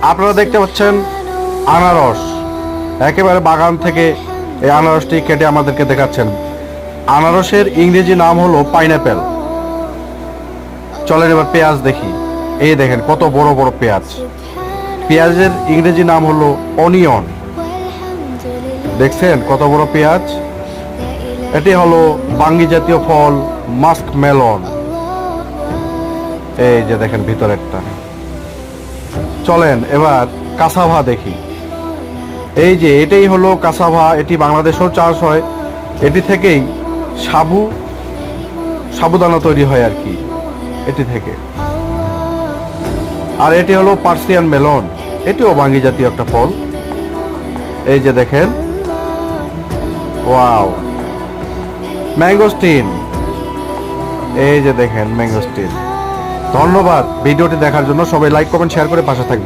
আপনারা দেখতে পাচ্ছেন আনারস, একেবারে বাগান থেকে এই আনারসটি কেটে আমাদেরকে দেখাচ্ছেন। আনারসের ইংরেজি নাম হলো পাইনাপেল। চলেন এবার পেঁয়াজ দেখি। এই দেখেন কত বড় বড় পেঁয়াজ। পেঁয়াজের ইংরেজি নাম হলো অনিয়ন। দেখছেন কত বড় পেঁয়াজ। এটি হলো বাঙ্গি জাতীয় ফল মাস্ক মেলন। এই যে দেখেন ভিতরেরটা। চলেন এবার কাসাভা দেখি। এই যে এটাই হলো কাসাভা, এটি বাংলাদেশেও চাষ হয়। এটি থেকেই সাবুদানা তৈরি হয় আর কি, এটি থেকে। আর এটি হলো পার্সিয়ান মেলন, এটিও বাঙ্গি জাতীয় একটা ফল। এই যে দেখেন, ওয়াও। ম্যাঙ্গোস্টিন, এই যে দেখেন ম্যাঙ্গোস্টিন। ধন্যবাদ ভিডিওটি দেখার জন্য। সবাই লাইক কমেন্ট শেয়ার করে পাশে থাকবেন।